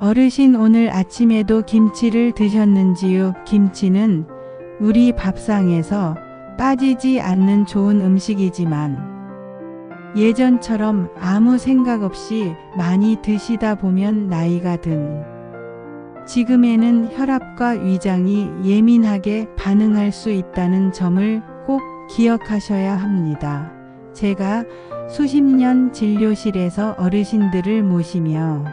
어르신 오늘 아침에도 김치를 드셨는지요? 김치는 우리 밥상에서 빠지지 않는 좋은 음식이지만 예전처럼 아무 생각 없이 많이 드시다 보면 나이가 든 지금에는 혈압과 위장이 예민하게 반응할 수 있다는 점을 꼭 기억하셔야 합니다. 제가 수십 년 진료실에서 어르신들을 모시며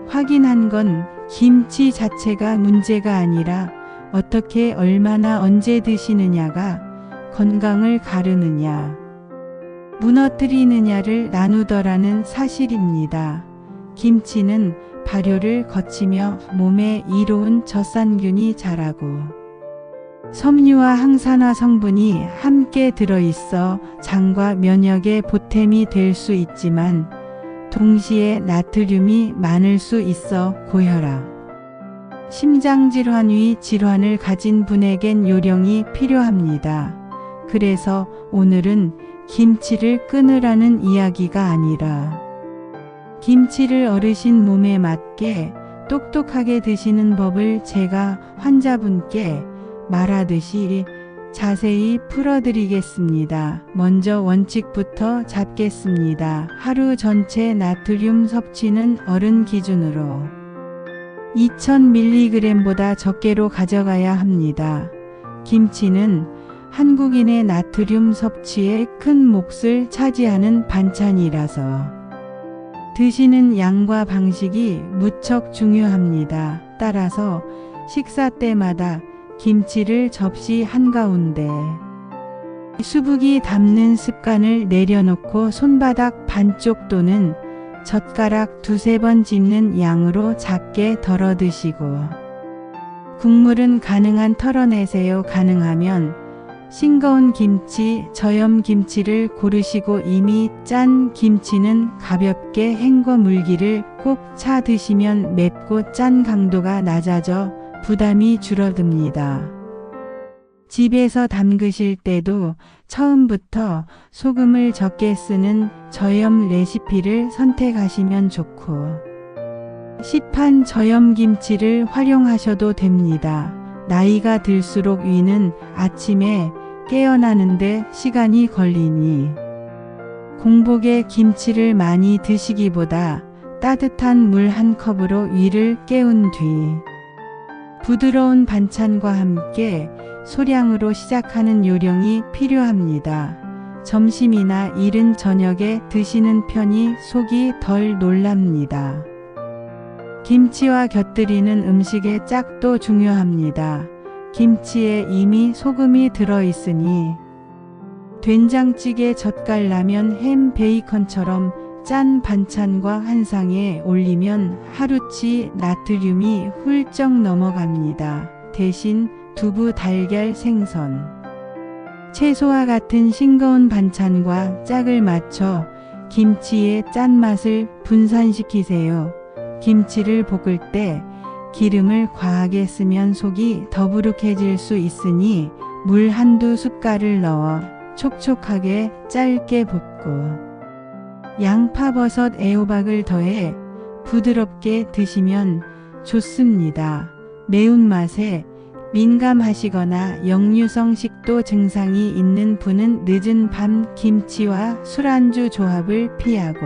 확인한 건 김치 자체가 문제가 아니라 어떻게 얼마나 언제 드시느냐가 건강을 가르느냐, 무너뜨리느냐를 나누더라는 사실입니다. 김치는 발효를 거치며 몸에 이로운 젖산균이 자라고 섬유와 항산화 성분이 함께 들어있어 장과 면역에 보탬이 될 수 있지만 동시에 나트륨이 많을 수 있어 고혈압, 심장질환, 질환을 가진 분에겐 요령이 필요합니다. 그래서 오늘은 김치를 끊으라는 이야기가 아니라 김치를 어르신 몸에 맞게 똑똑하게 드시는 법을 제가 환자분께 말하듯이 자세히 풀어드리겠습니다. 먼저 원칙부터 잡겠습니다. 하루 전체 나트륨 섭취는 어른 기준으로 2000mg보다 적게로 가져가야 합니다. 김치는 한국인의 나트륨 섭취에 큰 몫을 차지하는 반찬이라서 드시는 양과 방식이 무척 중요합니다. 따라서 식사 때마다 김치를 접시 한가운데 수북이 담는 습관을 내려놓고 손바닥 반쪽 또는 젓가락 두세 번 집는 양으로 작게 덜어 드시고 국물은 가능한 털어내세요. 가능하면 싱거운 김치, 저염 김치를 고르시고 이미 짠 김치는 가볍게 헹궈 물기를 꼭 차 드시면 맵고 짠 강도가 낮아져 부담이 줄어듭니다. 집에서 담그실 때도 처음부터 소금을 적게 쓰는 저염 레시피를 선택하시면 좋고 시판 저염 김치를 활용하셔도 됩니다. 나이가 들수록 위는 아침에 깨어나는데 시간이 걸리니 공복에 김치를 많이 드시기보다 따뜻한 물 한 컵으로 위를 깨운 뒤 부드러운 반찬과 함께 소량으로 시작하는 요령이 필요합니다. 점심이나 이른 저녁에 드시는 편이 속이 덜 놀랍니다. 김치와 곁들이는 음식의 짝도 중요합니다. 김치에 이미 소금이 들어있으니 된장찌개, 젓갈라면, 햄, 베이컨처럼 짠 반찬과 한 상에 올리면 하루치 나트륨이 훌쩍 넘어갑니다. 대신 두부, 달걀, 생선, 채소와 같은 싱거운 반찬과 짝을 맞춰 김치의 짠맛을 분산시키세요. 김치를 볶을 때 기름을 과하게 쓰면 속이 더부룩해질 수 있으니 물 한두 숟갈을 넣어 촉촉하게 짧게 볶고 양파, 버섯, 애호박을 더해 부드럽게 드시면 좋습니다. 매운맛에 민감하시거나 역류성 식도 증상이 있는 분은 늦은 밤 김치와 술안주 조합을 피하고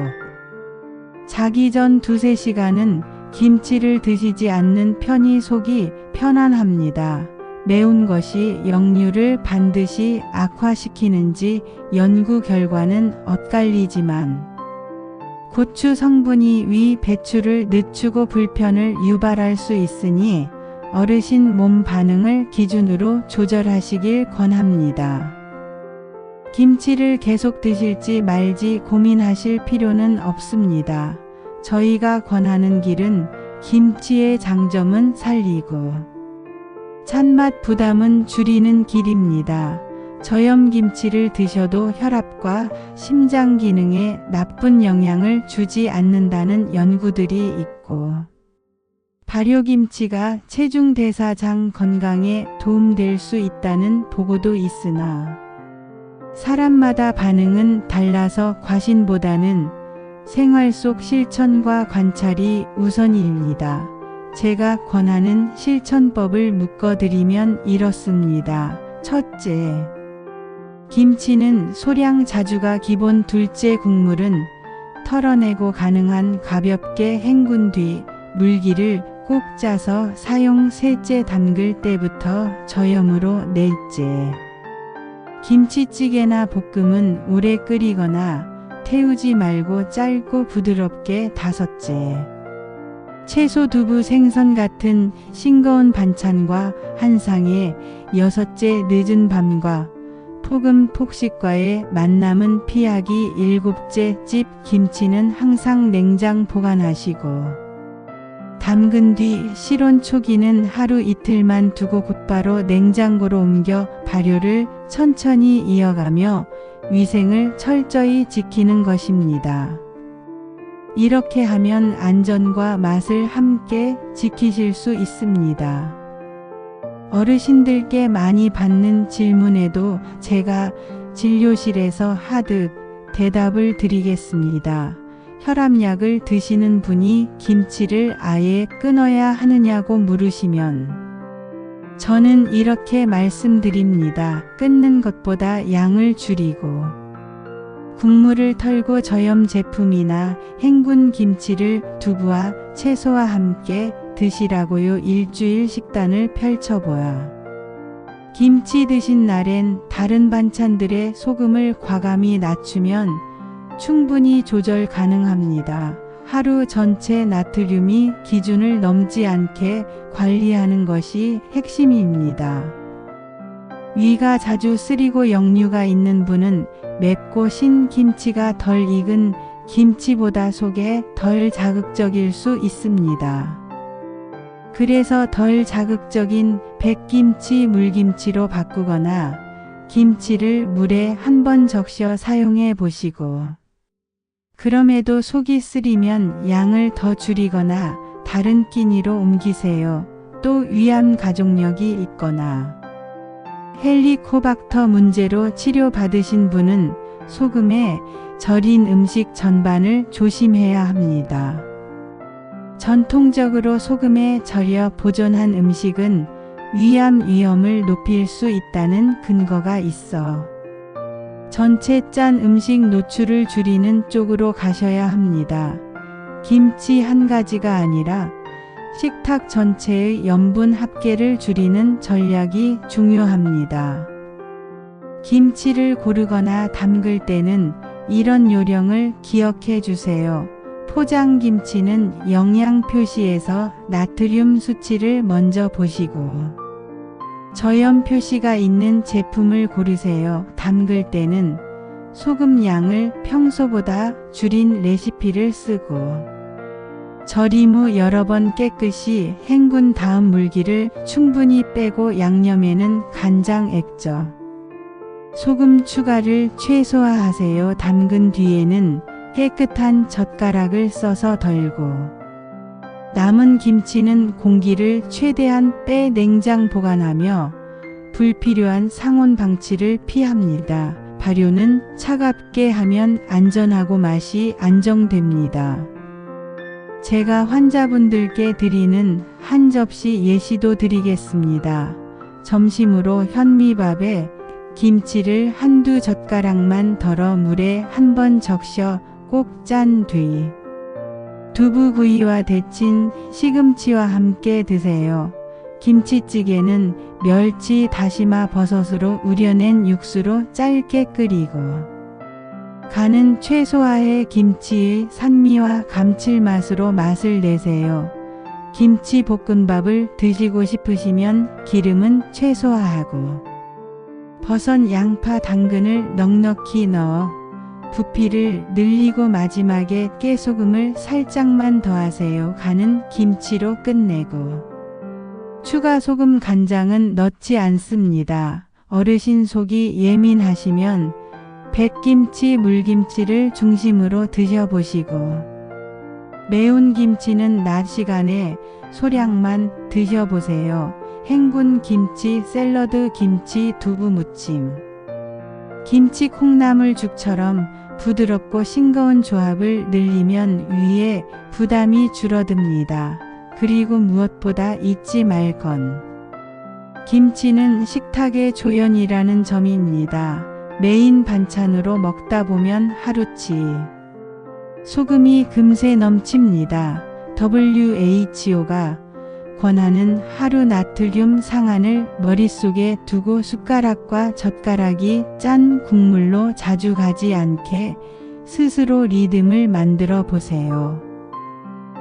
자기 전 2-3시간은 김치를 드시지 않는 편이 속이 편안합니다. 매운 것이 역류를 반드시 악화시키는지 연구 결과는 엇갈리지만 고추 성분이 위 배출을 늦추고 불편을 유발할 수 있으니 어르신 몸 반응을 기준으로 조절하시길 권합니다. 김치를 계속 드실지 말지 고민하실 필요는 없습니다. 저희가 권하는 길은 김치의 장점은 살리고 찬맛 부담은 줄이는 길입니다. 저염 김치를 드셔도 혈압과 심장 기능에 나쁜 영향을 주지 않는다는 연구들이 있고 발효김치가 체중대사장 건강에 도움될 수 있다는 보고도 있으나 사람마다 반응은 달라서 과신보다는 생활 속 실천과 관찰이 우선입니다. 제가 권하는 실천법을 묶어드리면 이렇습니다. 첫째, 김치는 소량 자주가 기본. 둘째, 국물은 털어내고 가능한 가볍게 헹군 뒤 물기를 꼭 짜서 사용. 셋째, 담글 때부터 저염으로. 넷째, 김치찌개나 볶음은 오래 끓이거나 태우지 말고 짧고 부드럽게. 다섯째, 채소, 두부, 생선 같은 싱거운 반찬과 한 상에. 여섯째, 늦은 밤과 폭음 폭식과의 만남은 피하기. 일곱째, 집 김치는 항상 냉장 보관하시고 담근 뒤 실온 초기는 하루 이틀만 두고 곧바로 냉장고로 옮겨 발효를 천천히 이어가며 위생을 철저히 지키는 것입니다. 이렇게 하면 안전과 맛을 함께 지키실 수 있습니다. 어르신들께 많이 받는 질문에도 제가 진료실에서 하듯 대답을 드리겠습니다. 혈압약을 드시는 분이 김치를 아예 끊어야 하느냐고 물으시면 저는 이렇게 말씀드립니다. 끊는 것보다 양을 줄이고 국물을 털고 저염 제품이나 헹군 김치를 두부와 채소와 함께 드시라고요. 일주일 식단을 펼쳐보아 김치 드신 날엔 다른 반찬들의 소금을 과감히 낮추면 충분히 조절 가능합니다. 하루 전체 나트륨이 기준을 넘지 않게 관리하는 것이 핵심입니다. 위가 자주 쓰리고 역류가 있는 분은 맵고 신 김치가 덜 익은 김치보다 속에 덜 자극적일 수 있습니다. 그래서 덜 자극적인 백김치 물김치로 바꾸거나 김치를 물에 한번 적셔 사용해 보시고 그럼에도 속이 쓰리면 양을 더 줄이거나 다른 끼니로 옮기세요. 또 위암 가족력이 있거나 헬리코박터 문제로 치료받으신 분은 소금에 절인 음식 전반을 조심해야 합니다. 전통적으로 소금에 절여 보존한 음식은 위암 위험을 높일 수 있다는 근거가 있어 전체 짠 음식 노출을 줄이는 쪽으로 가셔야 합니다. 김치 한 가지가 아니라 식탁 전체의 염분 합계를 줄이는 전략이 중요합니다. 김치를 고르거나 담글 때는 이런 요령을 기억해 주세요. 포장 김치는 영양 표시에서 나트륨 수치를 먼저 보시고 저염 표시가 있는 제품을 고르세요. 담글 때는 소금 양을 평소보다 줄인 레시피를 쓰고 절임 후 여러 번 깨끗이 헹군 다음 물기를 충분히 빼고 양념에는 간장 액젓, 소금 추가를 최소화하세요. 담근 뒤에는 깨끗한 젓가락을 써서 덜고 남은 김치는 공기를 최대한 빼 냉장 보관하며 불필요한 상온 방치를 피합니다. 발효는 차갑게 하면 안전하고 맛이 안정됩니다. 제가 환자분들께 드리는 한 접시 예시도 드리겠습니다. 점심으로 현미밥에 김치를 한두 젓가락만 덜어 물에 한번 적셔 꼭 짠 뒤 두부구이와 데친 시금치와 함께 드세요. 김치찌개는 멸치, 다시마, 버섯으로 우려낸 육수로 짧게 끓이고 간은 최소화해 김치의 산미와 감칠맛으로 맛을 내세요. 김치 볶음밥을 드시고 싶으시면 기름은 최소화하고 버섯, 양파, 당근을 넉넉히 넣어 부피를 늘리고 마지막에 깨소금을 살짝만 더하세요. 간은 김치로 끝내고 추가 소금, 간장은 넣지 않습니다. 어르신 속이 예민하시면 백김치, 물김치를 중심으로 드셔보시고 매운 김치는 낮 시간에 소량만 드셔보세요. 헹군 김치, 샐러드 김치, 두부 무침, 김치 콩나물죽처럼 부드럽고 싱거운 조합을 늘리면 위에 부담이 줄어듭니다. 그리고 무엇보다 잊지 말 건 김치는 식탁의 조연이라는 점입니다. 메인 반찬으로 먹다 보면 하루치 소금이 금세 넘칩니다. WHO가 권하는 하루 나트륨 상한을 머릿속에 두고 숟가락과 젓가락이 짠 국물로 자주 가지 않게 스스로 리듬을 만들어 보세요.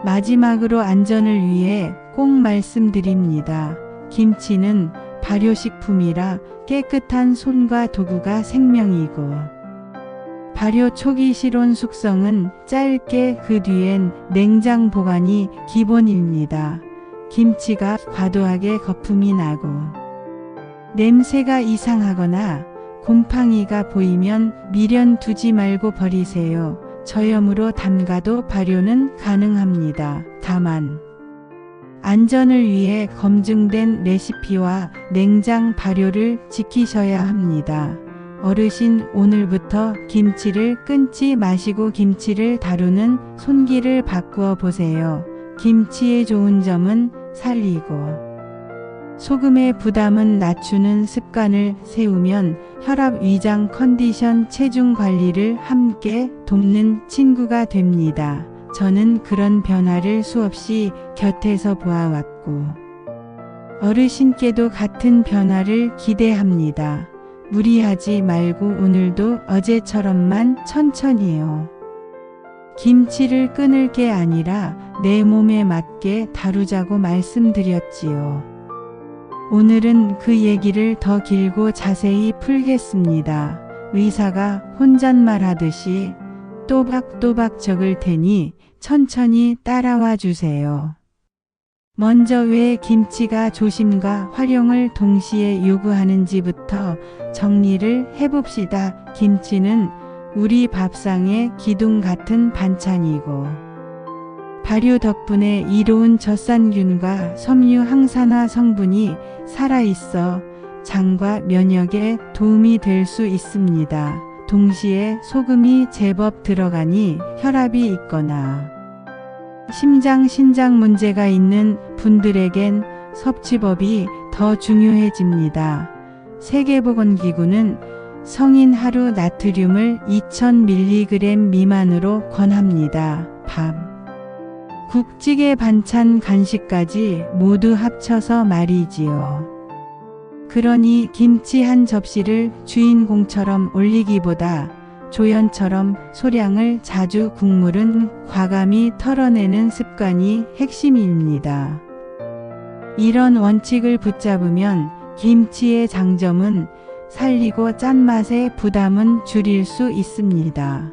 마지막으로 안전을 위해 꼭 말씀드립니다. 김치는 발효식품이라 깨끗한 손과 도구가 생명이고 발효 초기 실온 숙성은 짧게 그 뒤엔 냉장 보관이 기본입니다. 김치가 과도하게 거품이 나고 냄새가 이상하거나 곰팡이가 보이면 미련 두지 말고 버리세요. 저염으로 담가도 발효는 가능합니다. 다만 안전을 위해 검증된 레시피와 냉장 발효를 지키셔야 합니다. 어르신, 오늘부터 김치를 끊지 마시고 김치를 다루는 손길을 바꾸어 보세요. 김치의 좋은 점은 살리고 소금의 부담은 낮추는 습관을 세우면 혈압, 위장 컨디션, 체중 관리를 함께 돕는 친구가 됩니다. 저는 그런 변화를 수없이 곁에서 보아왔고 어르신께도 같은 변화를 기대합니다. 무리하지 말고 오늘도 어제처럼만 천천히요. 김치를 끊을 게 아니라 내 몸에 맞게 다루자고 말씀드렸지요. 오늘은 그 얘기를 더 길고 자세히 풀겠습니다. 의사가 혼잣말 하듯이 또박또박 적을 테니 천천히 따라와 주세요. 먼저 왜 김치가 조심과 활용을 동시에 요구하는지부터 정리를 해봅시다. 김치는 우리 밥상의 기둥 같은 반찬이고 발효 덕분에 이로운 젖산균과 섬유 항산화 성분이 살아있어 장과 면역에 도움이 될 수 있습니다. 동시에 소금이 제법 들어가니 혈압이 있거나 심장, 신장 문제가 있는 분들에겐 섭취법이 더 중요해집니다. 세계보건기구는 성인 하루 나트륨을 2000mg 미만으로 권합니다. 밥, 국, 찌개, 반찬, 간식까지 모두 합쳐서 말이지요. 그러니 김치 한 접시를 주인공처럼 올리기보다 조연처럼 소량을 자주 국물은 과감히 털어내는 습관이 핵심입니다. 이런 원칙을 붙잡으면 김치의 장점은 살리고 짠맛의 부담은 줄일 수 있습니다.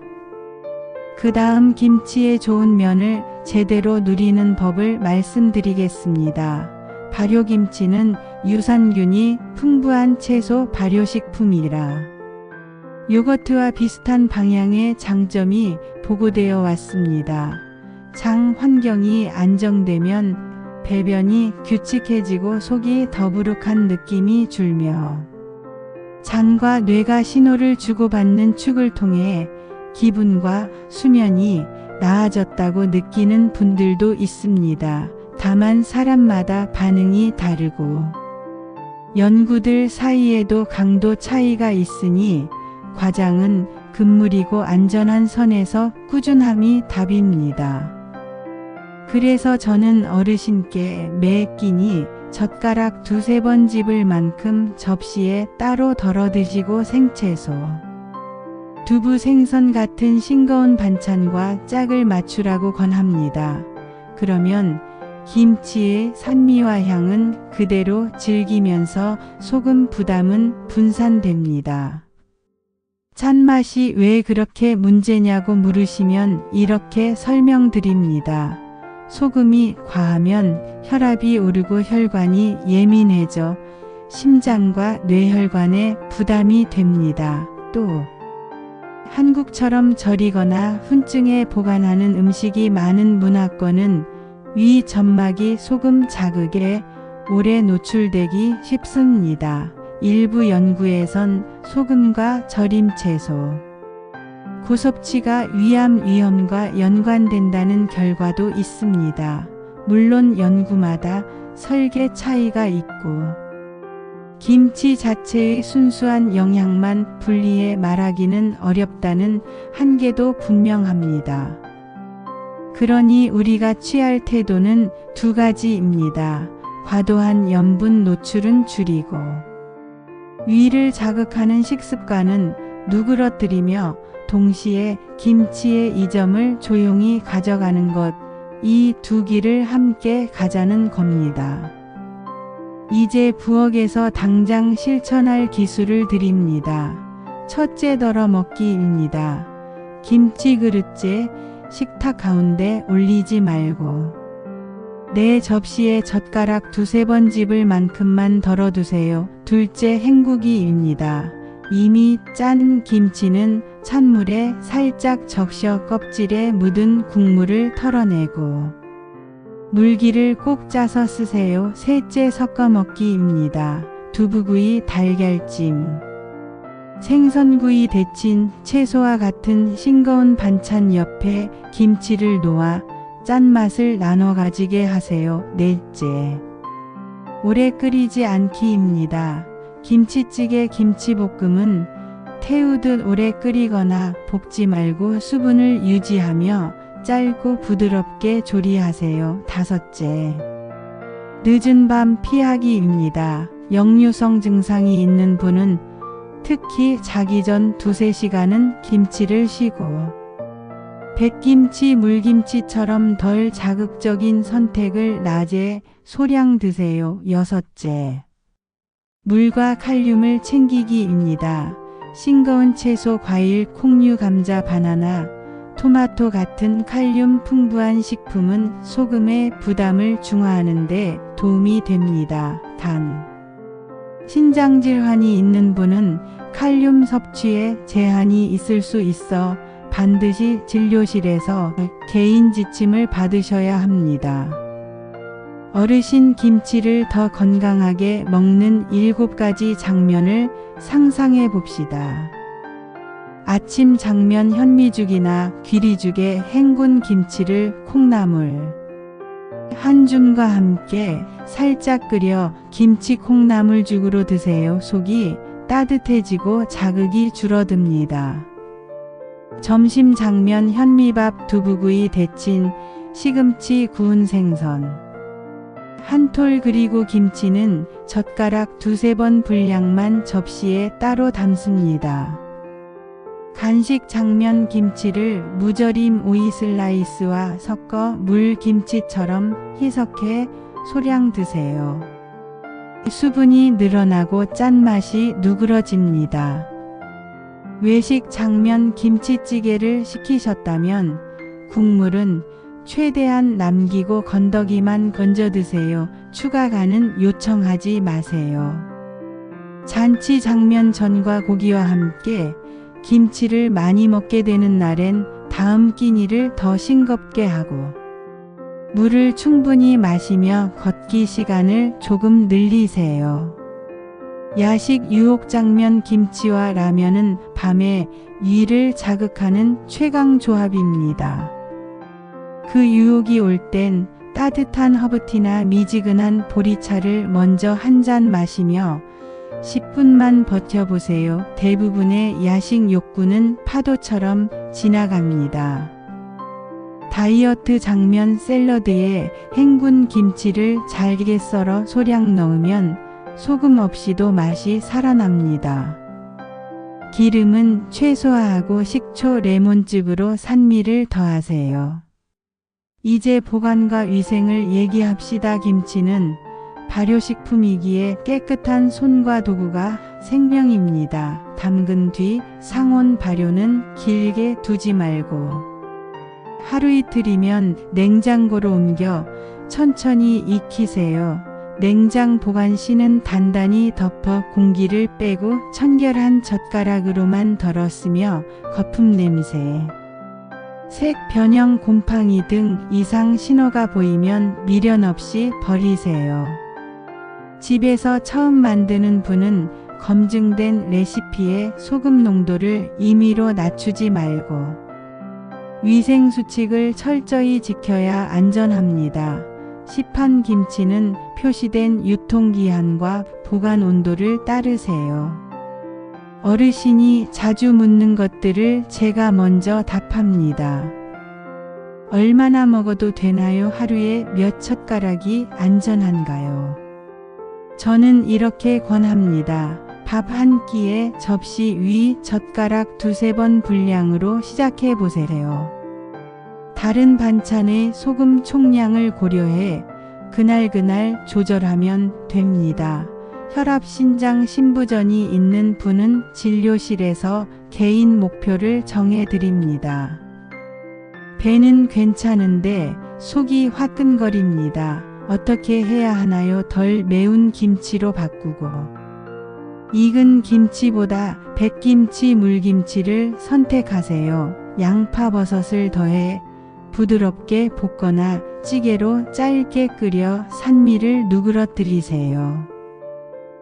그 다음 김치의 좋은 면을 제대로 누리는 법을 말씀드리겠습니다. 발효김치는 유산균이 풍부한 채소 발효식품이라 요거트와 비슷한 방향의 장점이 보고되어 왔습니다. 장 환경이 안정되면 배변이 규칙해지고 속이 더부룩한 느낌이 줄며 장과 뇌가 신호를 주고받는 축을 통해 기분과 수면이 나아졌다고 느끼는 분들도 있습니다. 다만 사람마다 반응이 다르고 연구들 사이에도 강도 차이가 있으니 과장은 금물이고 안전한 선에서 꾸준함이 답입니다. 그래서 저는 어르신께 매 끼니 젓가락 2-3번 집을 만큼 접시에 따로 덜어 드시고 생채소, 두부, 생선 같은 싱거운 반찬과 짝을 맞추라고 권합니다. 그러면 김치의 산미와 향은 그대로 즐기면서 소금 부담은 분산됩니다. 짠맛이 왜 그렇게 문제냐고 물으시면 이렇게 설명드립니다. 소금이 과하면 혈압이 오르고 혈관이 예민해져 심장과 뇌혈관에 부담이 됩니다. 또 한국처럼 절이거나 훈증에 보관하는 음식이 많은 문화권은 위 점막이 소금 자극에 오래 노출되기 쉽습니다. 일부 연구에선 소금과 절임 채소, 고섭취가 위암 위험과 연관된다는 결과도 있습니다. 물론 연구마다 설계 차이가 있고 김치 자체의 순수한 영양만 분리해 말하기는 어렵다는 한계도 분명합니다. 그러니 우리가 취할 태도는 두 가지입니다. 과도한 염분 노출은 줄이고 위를 자극하는 식습관은 누그러뜨리며 동시에 김치의 이점을 조용히 가져가는 것, 이 두 길을 함께 가자는 겁니다. 이제 부엌에서 당장 실천할 기술을 드립니다. 첫째, 덜어 먹기입니다. 김치 그릇째 식탁 가운데 올리지 말고 내 접시에 젓가락 두세 번 집을 만큼만 덜어두세요. 둘째, 헹구기입니다. 이미 짠 김치는 찬물에 살짝 적셔 껍질에 묻은 국물을 털어내고 물기를 꼭 짜서 쓰세요. 셋째, 섞어 먹기입니다. 두부구이, 달걀찜, 생선구이, 데친 채소와 같은 싱거운 반찬 옆에 김치를 놓아 짠맛을 나눠 가지게 하세요. 넷째, 오래 끓이지 않기입니다. 김치찌개, 김치볶음은 태우듯 오래 끓이거나 볶지 말고 수분을 유지하며 짧고 부드럽게 조리하세요. 다섯째, 늦은 밤 피하기입니다. 역류성 증상이 있는 분은 특히 자기 전 두세 시간은 김치를 쉬고 백김치, 물김치처럼 덜 자극적인 선택을 낮에 소량 드세요. 여섯째, 물과 칼륨을 챙기기입니다. 싱거운 채소, 과일, 콩류, 감자, 바나나, 토마토 같은 칼륨 풍부한 식품은 소금의 부담을 중화하는 데 도움이 됩니다. 단, 신장 질환이 있는 분은 칼륨 섭취에 제한이 있을 수 있어 반드시 진료실에서 개인 지침을 받으셔야 합니다. 어르신 김치를 더 건강하게 먹는 7가지 장면을 상상해 봅시다. 아침 장면, 현미죽이나 귀리죽에 헹군 김치를 콩나물 한 줌과 함께 살짝 끓여 김치 콩나물죽으로 드세요. 속이 따뜻해지고 자극이 줄어듭니다. 점심 장면, 현미밥, 두부구이, 데친 시금치, 구운 생선 한 톨, 그리고 김치는 젓가락 두세 번 분량만 접시에 따로 담습니다. 간식 장면, 김치를 무절임 오이 슬라이스와 섞어 물김치처럼 희석해 소량 드세요. 수분이 늘어나고 짠맛이 누그러집니다. 외식 장면, 김치찌개를 시키셨다면 국물은 최대한 남기고 건더기만 건져 드세요. 추가 간은 요청하지 마세요. 잔치 장면, 전과 고기와 함께 김치를 많이 먹게 되는 날엔 다음 끼니를 더 싱겁게 하고 물을 충분히 마시며 걷기 시간을 조금 늘리세요. 야식 유혹 장면, 김치와 라면은 밤에 위를 자극하는 최강 조합입니다. 그 유혹이 올 땐 따뜻한 허브티나 미지근한 보리차를 먼저 한 잔 마시며 10분만 버텨보세요. 대부분의 야식 욕구는 파도처럼 지나갑니다. 다이어트 장면, 샐러드에 헹군 김치를 잘게 썰어 소량 넣으면 소금 없이도 맛이 살아납니다. 기름은 최소화하고 식초, 레몬즙으로 산미를 더하세요. 이제 보관과 위생을 얘기합시다. 김치는 발효식품이기에 깨끗한 손과 도구가 생명입니다. 담근 뒤 상온 발효는 길게 두지 말고 하루 이틀이면 냉장고로 옮겨 천천히 익히세요. 냉장 보관 시는 단단히 덮어 공기를 빼고 청결한 젓가락으로만 덜었으며 거품 냄새, 색 변형, 곰팡이 등 이상 신호가 보이면 미련 없이 버리세요. 집에서 처음 만드는 분은 검증된 레시피에 소금 농도를 임의로 낮추지 말고 위생 수칙을 철저히 지켜야 안전합니다. 시판 김치는 표시된 유통기한과 보관 온도를 따르세요. 어르신이 자주 묻는 것들을 제가 먼저 답합니다. 얼마나 먹어도 되나요? 하루에 몇 젓가락이 안전한가요? 저는 이렇게 권합니다. 밥 한 끼에 접시 위 젓가락 2~3번 분량으로 시작해 보세요. 다른 반찬의 소금 총량을 고려해 그날 조절하면 됩니다. 혈압, 신장, 신부전이 있는 분은 진료실에서 개인 목표를 정해 드립니다. 배는 괜찮은데 속이 화끈거립니다. 어떻게 해야 하나요? 덜 매운 김치로 바꾸고 익은 김치보다 백김치, 물김치를 선택하세요. 양파, 버섯을 더해 부드럽게 볶거나 찌개로 짧게 끓여 산미를 누그러뜨리세요.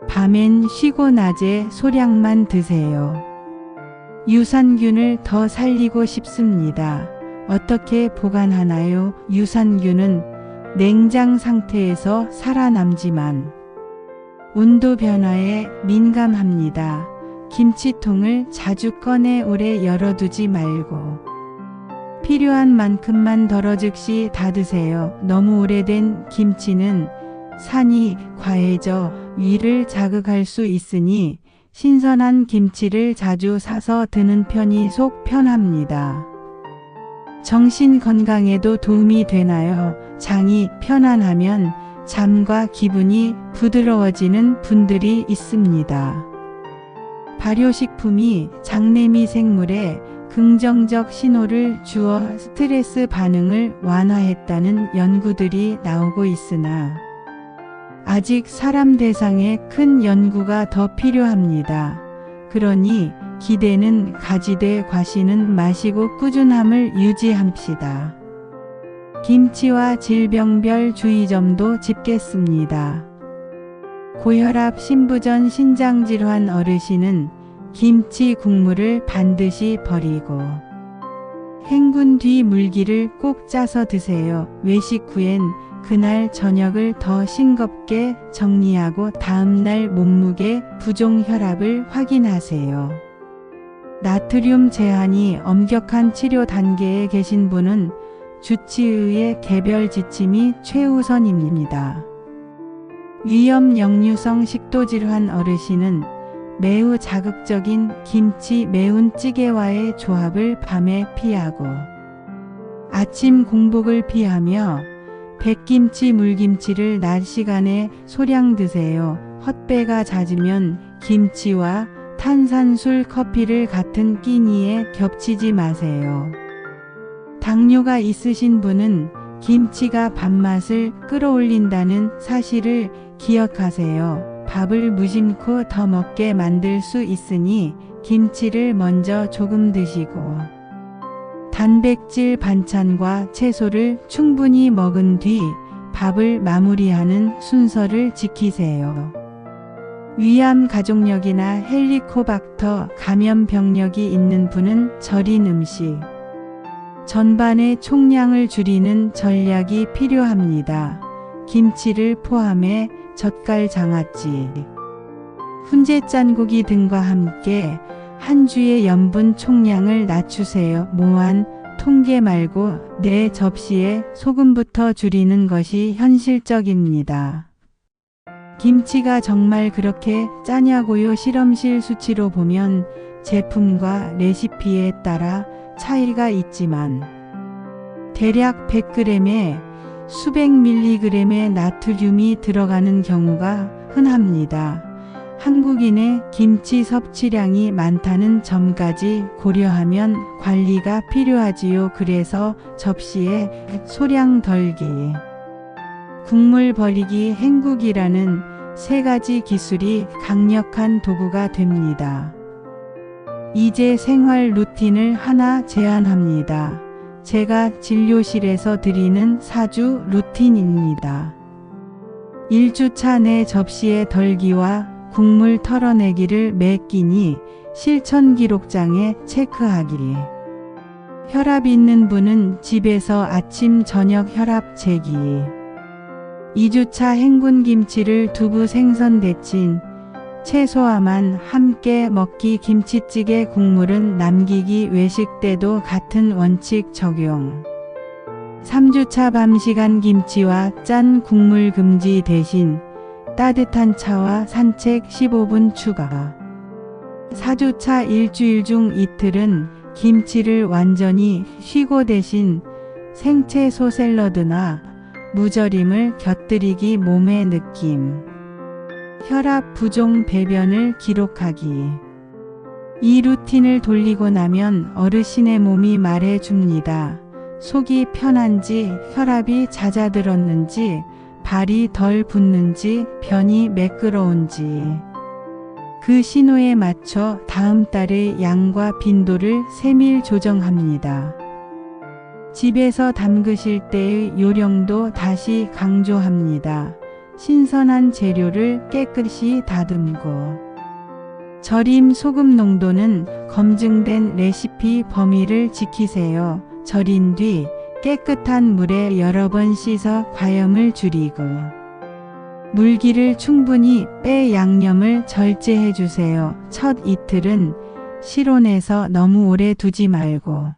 밤엔 쉬고 낮에 소량만 드세요. 유산균을 더 살리고 싶습니다. 어떻게 보관하나요? 유산균은 냉장 상태에서 살아남지만 온도 변화에 민감합니다. 김치통을 자주 꺼내 오래 열어두지 말고 필요한 만큼만 덜어 즉시 다 드세요. 너무 오래된 김치는 산이 과해져 위를 자극할 수 있으니 신선한 김치를 자주 사서 드는 편이 속 편합니다. 정신 건강에도 도움이 되나요? 장이 편안하면 잠과 기분이 부드러워지는 분들이 있습니다. 발효식품이 장내미 생물에 긍정적 신호를 주어 스트레스 반응을 완화했다는 연구들이 나오고 있으나 아직 사람 대상의 큰 연구가 더 필요합니다. 그러니 기대는 가지되 과시는 마시고 꾸준함을 유지합시다. 김치와 질병별 주의점도 짚겠습니다. 고혈압, 신부전, 신장질환 어르신은 김치 국물을 반드시 버리고 행군 뒤 물기를 꼭 짜서 드세요. 외식 후엔 그날 저녁을 더 싱겁게 정리하고 다음날 몸무게 부종 혈압을 확인하세요. 나트륨 제한이 엄격한 치료 단계에 계신 분은 주치의의 개별 지침이 최우선입니다. 위염 역류성 식도질환 어르신은 매우 자극적인 김치, 매운 찌개와의 조합을 밤에 피하고 아침 공복을 피하며 백김치, 물김치를 낮 시간에 소량 드세요. 헛배가 잦으면 김치와 탄산술, 커피를 같은 끼니에 겹치지 마세요. 당뇨가 있으신 분은 김치가 밥맛을 끌어올린다는 사실을 기억하세요. 밥을 무심코 더 먹게 만들 수 있으니 김치를 먼저 조금 드시고 단백질 반찬과 채소를 충분히 먹은 뒤 밥을 마무리하는 순서를 지키세요. 위암 가족력이나 헬리코박터 감염 병력이 있는 분은 절인 음식, 전반의 총량을 줄이는 전략이 필요합니다. 김치를 포함해 젓갈, 장아찌, 훈제, 짠고기 등과 함께 한 주의 염분 총량을 낮추세요. 모안, 통계 말고 내 접시에 소금부터 줄이는 것이 현실적입니다. 김치가 정말 그렇게 짜냐고요? 실험실 수치로 보면 제품과 레시피에 따라 차이가 있지만 대략 100g에 수백 밀리그램의 나트륨이 들어가는 경우가 흔합니다. 한국인의 김치 섭취량이 많다는 점까지 고려하면 관리가 필요하지요. 그래서 접시에 소량 덜기, 국물 버리기, 헹구기라는 세 가지 기술이 강력한 도구가 됩니다. 이제 생활 루틴을 하나 제안합니다. 제가 진료실에서 드리는 4주 루틴입니다. 1주차 내 접시의 덜기와 국물 털어내기를 매 끼니 실천 기록장에 체크하기. 혈압 있는 분은 집에서 아침 저녁 혈압 재기. 2주차 행군김치를 두부 생선 데친 채소와만 함께 먹기. 김치찌개 국물은 남기기. 외식 때도 같은 원칙 적용. 3주차 밤시간 김치와 짠 국물 금지 대신 따뜻한 차와 산책 15분 추가. 4주차 일주일 중 이틀은 김치를 완전히 쉬고 대신 생채소 샐러드나 무절임을 곁들이기. 몸의 느낌. 혈압 부종 배변을 기록하기. 이 루틴을 돌리고 나면 어르신의 몸이 말해줍니다. 속이 편한지, 혈압이 잦아들었는지, 발이 덜 붓는지, 변이 매끄러운지. 그 신호에 맞춰 다음 달의 양과 빈도를 세밀 조정합니다. 집에서 담그실 때의 요령도 다시 강조합니다. 신선한 재료를 깨끗이 다듬고. 절임 소금 농도는 검증된 레시피 범위를 지키세요. 절인 뒤 깨끗한 물에 여러 번 씻어 과염을 줄이고. 물기를 충분히 빼 양념을 절제해 주세요. 첫 이틀은 실온에서 너무 오래 두지 말고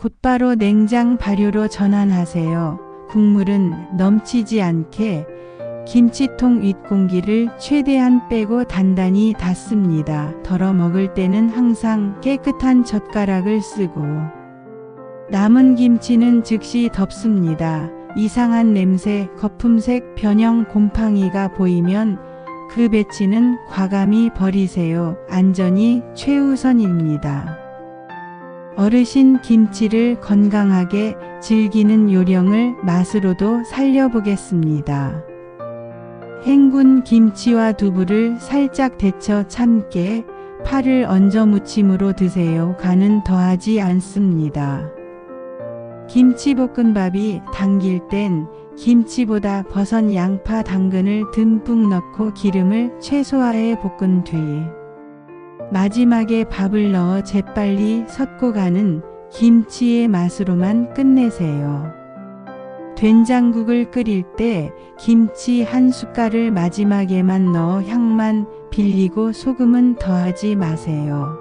곧바로 냉장 발효로 전환하세요. 국물은 넘치지 않게 김치통 윗공기를 최대한 빼고 단단히 닫습니다. 덜어 먹을 때는 항상 깨끗한 젓가락을 쓰고. 남은 김치는 즉시 덮습니다. 이상한 냄새, 거품색, 변형, 곰팡이가 보이면 그 배치는 과감히 버리세요. 안전이 최우선입니다. 어르신 김치를 건강하게 즐기는 요령을 맛으로도 살려보겠습니다. 행군 김치와 두부를 살짝 데쳐 참깨, 파를 얹어 무침으로 드세요. 간은 더하지 않습니다. 김치볶음밥이 당길 땐 김치보다 버섯, 양파, 당근을 듬뿍 넣고 기름을 최소화해 볶은 뒤 마지막에 밥을 넣어 재빨리 섞고 가는 김치의 맛으로만 끝내세요. 된장국을 끓일 때 김치 한 숟갈을 마지막에만 넣어 향만 빌리고 소금은 더하지 마세요.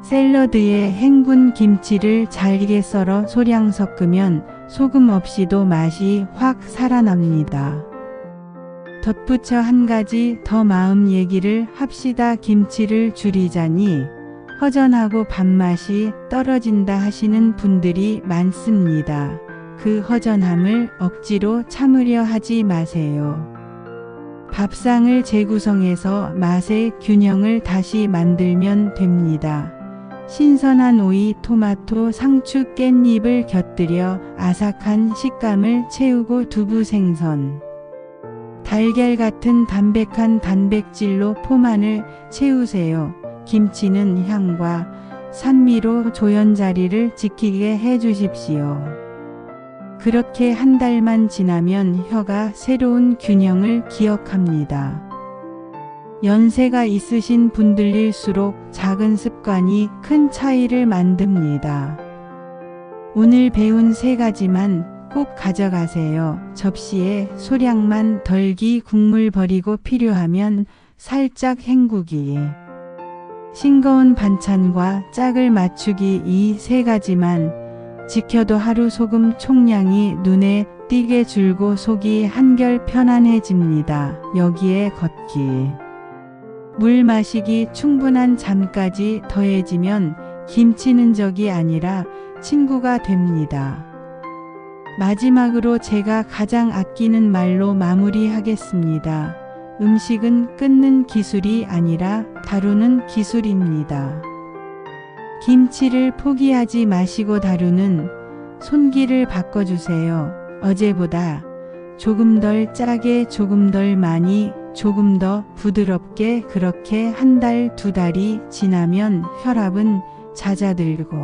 샐러드에 행군 김치를 잘게 썰어 소량 섞으면 소금 없이도 맛이 확 살아납니다. 덧붙여 한 가지 더 마음 얘기를 합시다. 김치를 줄이자니 허전하고 밥맛이 떨어진다 하시는 분들이 많습니다. 그 허전함을 억지로 참으려 하지 마세요. 밥상을 재구성해서 맛의 균형을 다시 만들면 됩니다. 신선한 오이, 토마토, 상추, 깻잎을 곁들여 아삭한 식감을 채우고 두부 생선, 달걀 같은 담백한 단백질로 포만을 채우세요. 김치는 향과 산미로 조연자리를 지키게 해주십시오. 그렇게 한 달만 지나면 혀가 새로운 균형을 기억합니다. 연세가 있으신 분들일수록 작은 습관이 큰 차이를 만듭니다. 오늘 배운 3가지만 꼭 가져가세요. 접시에 소량만 덜기, 국물 버리고 필요하면 살짝 헹구기. 싱거운 반찬과 짝을 맞추기. 이 3가지만 지켜도 하루 소금 총량이 눈에 띄게 줄고 속이 한결 편안해집니다. 여기에 걷기, 물 마시기, 충분한 잠까지 더해지면 김치는 적이 아니라 친구가 됩니다. 마지막으로 제가 가장 아끼는 말로 마무리하겠습니다. 음식은 끊는 기술이 아니라 다루는 기술입니다. 김치를 포기하지 마시고 다루는 손길을 바꿔주세요. 어제보다 조금 덜 짜게, 조금 덜 많이, 조금 더 부드럽게. 그렇게 한 달, 2달이 지나면 혈압은 잦아들고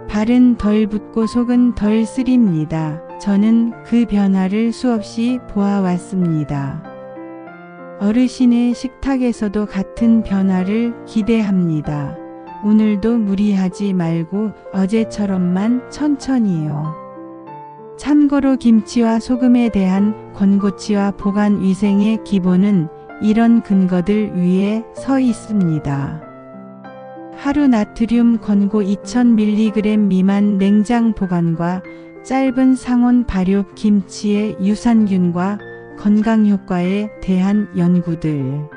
발은 덜 붓고 속은 덜 쓰립니다. 저는 그 변화를 수없이 보아왔습니다. 어르신의 식탁에서도 같은 변화를 기대합니다. 오늘도 무리하지 말고 어제처럼만 천천히요. 참고로 김치와 소금에 대한 권고치와 보관 위생의 기본은 이런 근거들 위에 서 있습니다. 하루 나트륨 권고 2000mg 미만 냉장 보관과 짧은 상온 발효 김치의 유산균과 건강 효과에 대한 연구들.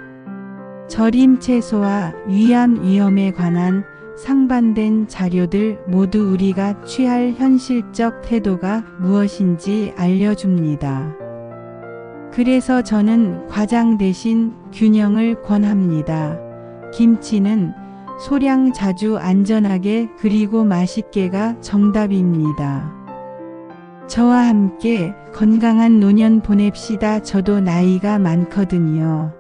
절임 채소와 위암 위험에 관한 상반된 자료들 모두 우리가 취할 현실적 태도가 무엇인지 알려줍니다. 그래서 저는 과장 대신 균형을 권합니다. 김치는 소량 자주 안전하게 그리고 맛있게가 정답입니다. 저와 함께 건강한 노년 보냅시다. 저도 나이가 많거든요.